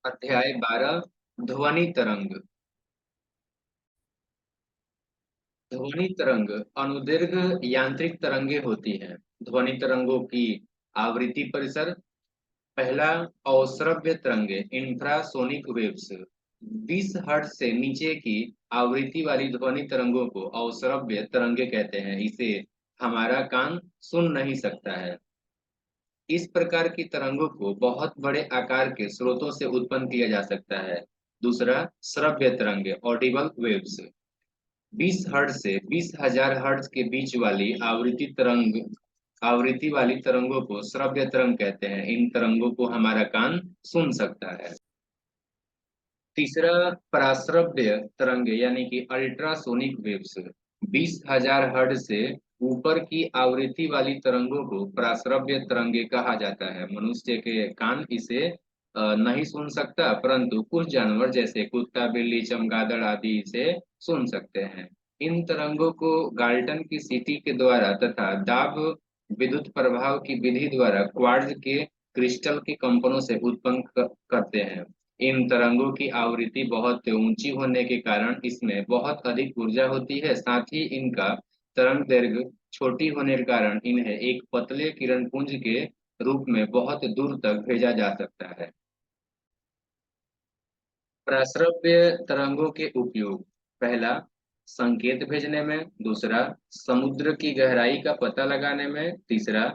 अध्याय 12। ध्वनि तरंग। ध्वनि तरंग अनुदैर्घ्य यांत्रिक तरंगे होती हैं। ध्वनि तरंगों की आवृत्ति परिसर। पहला, अवश्रव्य तरंगे इंफ्रासोनिक वेव्स। 20 हर्ट्ज से नीचे की आवृत्ति वाली ध्वनि तरंगों को अवश्रव्य तरंगे कहते हैं। इसे हमारा कान सुन नहीं सकता है। इस प्रकार की तरंगों को बहुत बड़े आकार के स्रोतों से उत्पन्न किया जा सकता है। दूसरा, श्रव्य तरंगे ऑडिबल वेव्स। 20 हर्ट्ज से 20,000 हर्ट्ज के बीच वाली आवृत्ति वाली तरंगों को श्रव्य तरंग कहते हैं। इन तरंगों को हमारा कान सुन सकता है। तीसरा, पराश्रव्य तरंगे यानी कि अल्ट्रासोनिक वेव्स। 20,000 हर्ट्ज से ऊपर की आवृत्ति वाली तरंगों को पराश्रव्य तरंगे कहा जाता है। मनुष्य के कान इसे नहीं सुन सकता, परंतु कुछ जानवर जैसे कुत्ता, बिल्ली, चमगादड़ आदि इसे सुन सकते हैं। इन तरंगों को गाल्टन की सीटी के द्वारा तथा दाब विद्युत प्रभाव की विधि द्वारा क्वार्ट्ज के क्रिस्टल के कंपनों से उत्पन्न करते हैं। इन तरंगों की आवृत्ति बहुत ऊंची होने के कारण इसमें बहुत अधिक ऊर्जा होती है। साथ ही इनका तरंग दैर्घ्य छोटी होने के कारण इन्हें एक पतले किरण पुंज के रूप में बहुत दूर तक भेजा जा सकता है। प्रस्रव्य तरंगों के उपयोग। पहला, संकेत भेजने में। दूसरा, समुद्र की गहराई का पता लगाने में। तीसरा,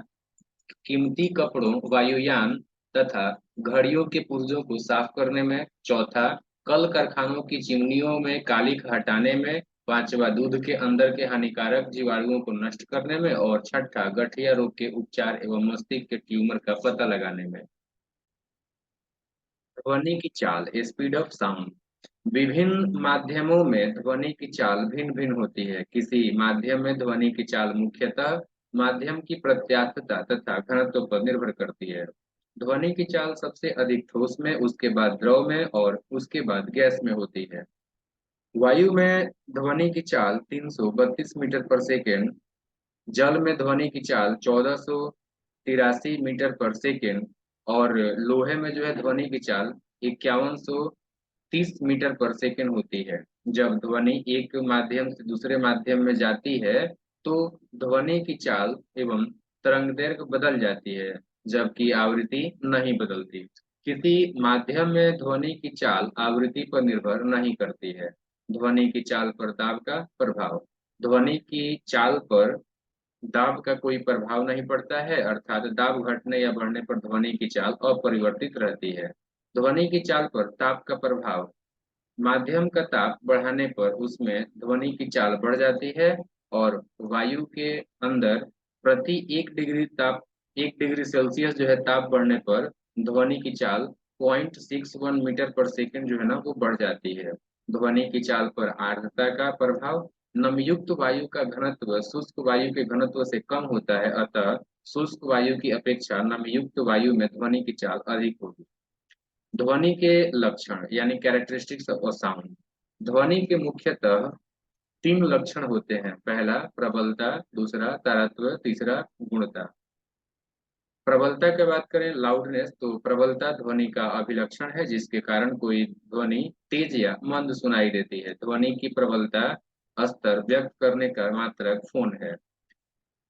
कीमती कपड़ों, वायुयान तथा घड़ियों के पुर्जों को साफ करने में। चौथा, कल कारखानों की चिमनियों में कालिख हटाने में। पांचवा, दूध के अंदर के हानिकारक जीवाणुओं को नष्ट करने में। और छठा, गठिया रोग के उपचार एवं मस्तिष्क के ट्यूमर का पता लगाने में। ध्वनि की चाल, स्पीड ऑफ साउंड। विभिन्न माध्यमों में ध्वनि की चाल भिन्न भिन्न होती है। किसी माध्यम में ध्वनि की चाल मुख्यतः माध्यम की प्रत्यास्थता तथा घनत्व पर निर्भर करती है। ध्वनि की चाल सबसे अधिक ठोस में, उसके बाद द्रव में और उसके बाद गैस में होती है। वायु में ध्वनि की चाल 332 मीटर पर सेकेंड। जल में ध्वनि की चाल 1483 मीटर पर सेकेंड। और लोहे में जो है ध्वनि की चाल 5130 मीटर पर सेकेंड होती है। जब ध्वनि एक माध्यम से दूसरे माध्यम में जाती है तो ध्वनि की चाल एवं तरंगदैर्घ्य बदल जाती है, जबकि आवृत्ति नहीं बदलती। किसी माध्यम में ध्वनि की चाल आवृत्ति पर निर्भर नहीं करती है। ध्वनि की चाल पर दाब का प्रभाव। ध्वनि की चाल पर दाब का कोई प्रभाव नहीं पड़ता है, अर्थात दाब घटने या बढ़ने पर ध्वनि की चाल अपरिवर्तित रहती है। ध्वनि की चाल पर ताप का प्रभाव। माध्यम का ताप बढ़ाने पर उसमें ध्वनि की चाल बढ़ जाती है। और वायु के अंदर प्रति 1 डिग्री सेल्सियस जो है ताप बढ़ने पर ध्वनि की चाल 0.61 मीटर पर सेकंड जो है ना वो बढ़ जाती है। ध्वनि की चाल पर आर्द्रता का प्रभाव। नमयुक्त वायु का घनत्व शुष्क वायु के घनत्व से कम होता है, अतः शुष्क वायु की अपेक्षा नमयुक्त वायु में ध्वनि की चाल अधिक होगी। ध्वनि के लक्षण यानी कैरेक्टरिस्टिक्स ऑफ साउंड। ध्वनि के मुख्यतः 3 लक्षण होते हैं। पहला, प्रबलता। दूसरा, तारत्व। तीसरा, गुणता। प्रबलता की बात करें, लाउडनेस, तो प्रबलता ध्वनि का अभिलक्षण है जिसके कारण कोई ध्वनि तेज या मंद सुनाई देती है। ध्वनि की प्रबलता स्तर व्यक्त करने का मात्रक फोन है।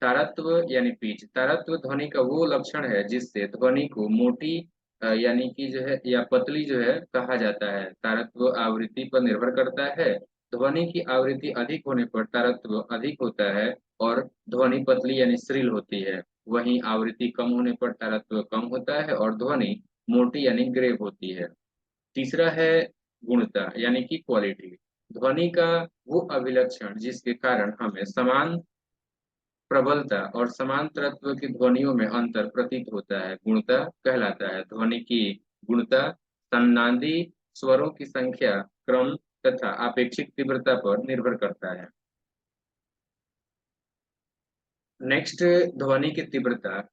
तारत्व यानी पिच। तारत्व ध्वनि का वो लक्षण है जिससे ध्वनि को मोटी यानी कि जो है या पतली जो है कहा जाता है। तारत्व आवृत्ति पर निर्भर करता है। ध्वनि की आवृत्ति अधिक होने पर तारत्व अधिक होता है और ध्वनि पतली यानी श्रिल होती है। वहीं आवृत्ति कम होने पर तारत्व कम होता है और ध्वनि मोटी यानी ग्रेव होती है। तीसरा है गुणता यानी कि क्वालिटी। ध्वनि का वो अभिलक्षण जिसके कारण हमें समान प्रबलता और समान तत्व की ध्वनियों में अंतर प्रतीत होता है, गुणता कहलाता है। ध्वनि की गुणता सन्नादी स्वरों की संख्या, क्रम तथा आपेक्षिक तीव्रता पर निर्भर करता है। नेक्स्ट, ध्वनि की तीव्रता।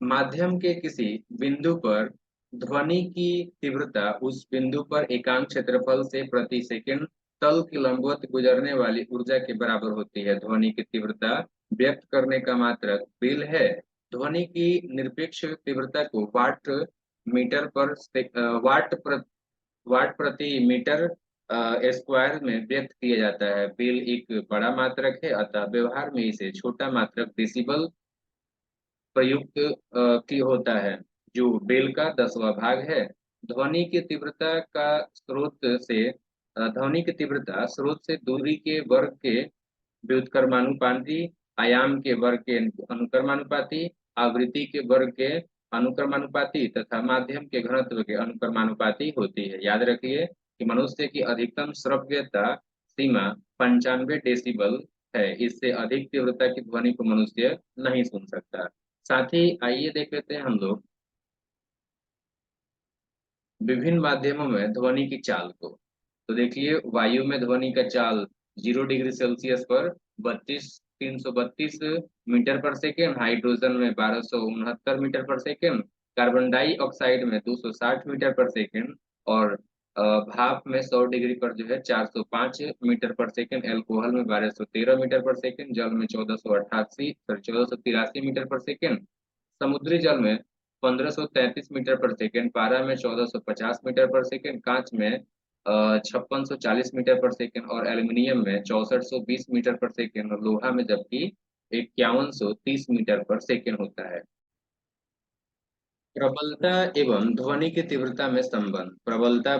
माध्यम के किसी बिंदु पर ध्वनि की तीव्रता उस बिंदु पर एकांक क्षेत्रफल से प्रति सेकंड तल की लंबवत गुजरने वाली ऊर्जा के बराबर होती है। ध्वनि की तीव्रता व्यक्त करने का मात्रक बेल है। ध्वनि की निरपेक्ष तीव्रता को वाट मीटर पर वाट प्रति मीटर स्क्वायर में व्यक्त किया जाता है। बेल एक बड़ा मात्रक है, अतः व्यवहार में इसे छोटा मात्रक डेसिबल प्रयुक्त की होता है, जो बेल का 10वां भाग है। ध्वनि की तीव्रता का ध्वनि की तीव्रता स्रोत से दूरी के वर्ग के व्युत्क्रमानुपाती, आयाम के वर्ग के अनुक्रमानुपाती, आवृत्ति के वर्ग के अनुक्रमानुपाती तथा माध्यम के घनत्व के अनुक्रमानुपाती होती है। याद रखिए कि मनुष्य की अधिकतम श्रव्यता सीमा 95 डेसिबल है। इससे अधिक तीव्रता की ध्वनि को मनुष्य नहीं सुन सकता। साथ ही आइए देख लेते हैं हम लोग विभिन्न माध्यमों में ध्वनि की चाल को। तो देखिए, वायु में ध्वनि का चाल 0 डिग्री सेल्सियस पर 332 मीटर पर सेकेंड, हाइड्रोजन में 1269 मीटर पर सेकेंड, कार्बन डाइऑक्साइड में 260 मीटर पर सेकेंड, और भाप में 100 डिग्री पर जो है 405 मीटर पर सेकेंड, एल्कोहल में 1213 मीटर पर सेकेंड, जल में 1483 मीटर पर सेकेंड, समुद्री जल में 1533 मीटर पर सेकेंड, पारा में 1450 मीटर पर सेकेंड, कांच में 5640 मीटर पर सेकेंड, और एल्यूमिनियम में 6420 मीटर पर सेकेंड, और लोहा में जबकि 5130 मीटर पर सेकेंड होता है। प्रबलता एवं ध्वनि की तीव्रता में संबंध। प्रबलता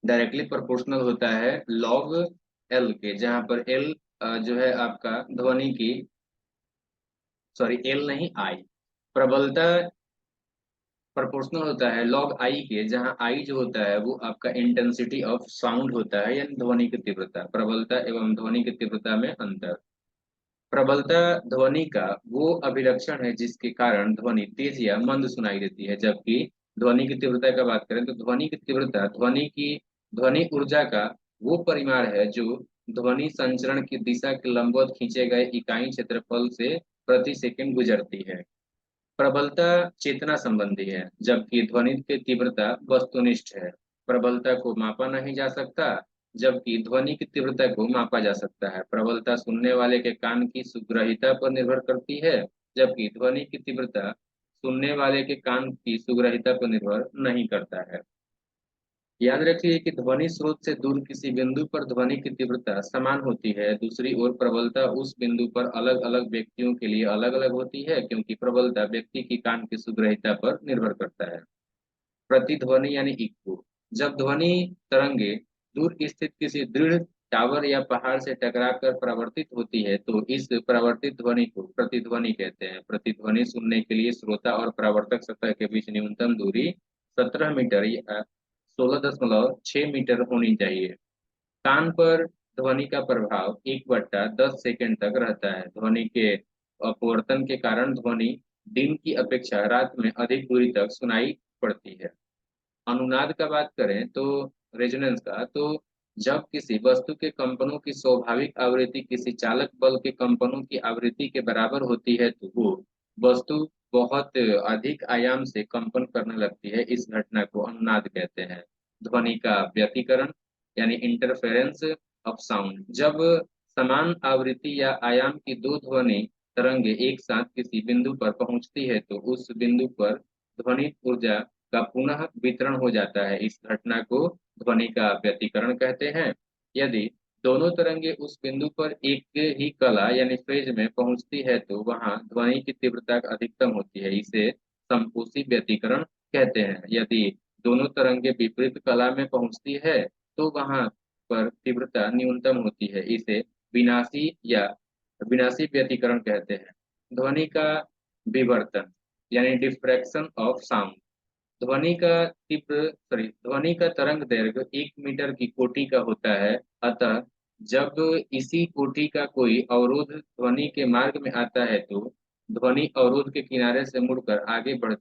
डायरेक्टली प्रोपोर्शनल होता है लॉग एल के, जहां पर एल जो है आपका ध्वनि की, सॉरी एल नहीं आई, प्रबलता प्रोपोर्शनल होता है लॉग आई के, जहां आई जो होता है वो आपका इंटेंसिटी ऑफ साउंड होता है, यानी ध्वनि की तीव्रता। प्रबलता एवं ध्वनि की तीव्रता में अंतर। प्रबलता ध्वनि का वो अभिलक्षण है जिसके कारण ध्वनि तेज या मंद सुनाई देती है, जबकि ध्वनि की तीव्रता का बात करें तो ध्वनि की तीव्रता ध्वनि ऊर्जा का वो परिमाण है जो ध्वनि संचरण की दिशा के लंबवत खींचे गए इकाई क्षेत्रफल से प्रति सेकंड गुजरती है। प्रबलता चेतना संबंधी है, जबकि ध्वनि की तीव्रता वस्तुनिष्ठ है। प्रबलता को मापा नहीं जा सकता, जबकि ध्वनि की तीव्रता को मापा जा सकता है। प्रबलता सुनने वाले के कान की सुग्राह्यता पर निर्भर करती है, जबकि ध्वनि की तीव्रता सुनने वाले के कान की सुग्राह्यता पर निर्भर नहीं करता है। याद रखिए कि ध्वनि स्रोत से दूर किसी बिंदु पर ध्वनि की तीव्रता समान होती है। दूसरी ओर प्रबलता उस बिंदु पर अलग अलग व्यक्तियों के लिए अलग अलग होती है, क्योंकि प्रबलता व्यक्ति की कान की सुग्राह्यता पर निर्भर करता है। प्रतिध्वनि यानी इको। जब ध्वनि तरंगे दूर स्थित किसी दृढ़ टावर या पहाड़ से टकराकर परावर्तित होती है तो इस परावर्तित ध्वनि को प्रतिध्वनि कहते हैं। प्रतिध्वनि सुनने के लिए श्रोता और परावर्तक सतह के बीच न्यूनतम दूरी 17 मीटर या 16.6 मीटर होनी चाहिए। कान पर ध्वनि का प्रभाव 1/10 सेकंड तक रहता है। ध्वनि के अपवर्तन के कारण ध्वनि दिन की अपेक्षा रात में अधिक दूरी तक सुनाई पड़ती है। अनुनाद का बात करें तो रेजोनेंस का, तो जब किसी वस्तु के कंपनों की स्वाभाविक आवृत्ति किसी चालक बल के कंपनों की आवृत्ति के बराबर होती है तो वो वस्तु बहुत अधिक आयाम से कंपन करने लगती है। इस घटना को अनुनाद कहते हैं। ध्वनि का व्यतिकरण यानी इंटरफेरेंस ऑफ साउंड। जब समान आवृत्ति या आयाम की दो ध्वनि तरंगे एक साथ किसी बिंदु पर पहुंचती है तो उस बिंदु पर ध्वनि ऊर्जा का पुनः वितरण हो जाता है। इस घटना को ध्वनि का व्यतिकरण कहते हैं। यदि दोनों तरंगे उस बिंदु पर एक ही कला यानी फेज में पहुंचती है तो वहां ध्वनि की तीव्रता अधिकतम होती है। इसे समकोशी व्यतिकरण कहते हैं। यदि दोनों तरंगे विपरीत कला में पहुंचती है तो वहां पर तीव्रता न्यूनतम होती है। इसे विनाशी या विनाशी व्यतिकरण कहते हैं। ध्वनि का विवर्तन यानी डिफ्रैक्शन ऑफ साउंड। ध्वनि का तरंग दैर्घ्य 1 मीटर की कोटि का होता है। अतः जब इसी कोटि का कोई अवरोध ध्वनि के मार्ग में आता है तो ध्वनि अवरोध के किनारे से मुड़कर आगे बढ़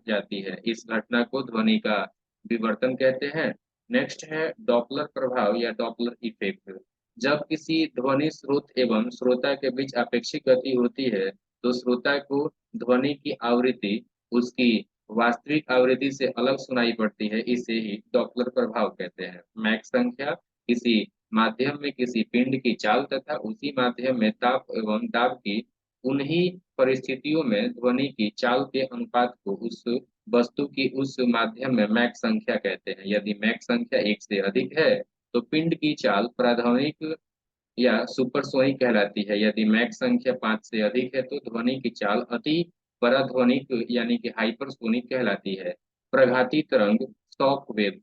जाती है। इस घटना को ध्वनि का विवर्तन कहते हैं। नेक्स्ट है डॉपलर प्रभाव या डॉपलर इफेक्ट। जब किसी ध्वनि स्रोत एवं श्रोता के बीच अपेक्षित गति होती है तो श्रोता को ध्वनि की आवृत्ति उसकी वास्तविक आवृत्ति से अलग सुनाई पड़ती है। इसे ही डॉपलर प्रभाव कहते हैं। मैक संख्या किसी माध्यम में किसी पिंड की चाल तथा उसी माध्यम में ताप एवं दाब की उन्हीं परिस्थितियों में ध्वनि की चाल के अनुपात को उस वस्तु की उस माध्यम में मैक संख्या कहते हैं। यदि मैक संख्या एक से अधिक है तो पिंड की चाल प्राथमिक या सुपरसोनिक कहलाती है। यदि मैक संख्या 5 से अधिक है तो ध्वनि की चाल अति पराध्वनिक यानी कि हाइपरसोनिक कहलाती है। प्रघाती तरंग शॉक वेव,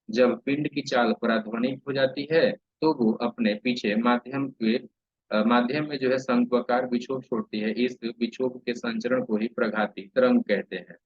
जब पिंड की चाल पराध्वनिक हो जाती है तो वो अपने पीछे माध्यम में जो है शंक्वाकार विक्षोभ छोड़ती है। इस विक्षोभ के संचरण को ही प्रघाती तरंग कहते हैं।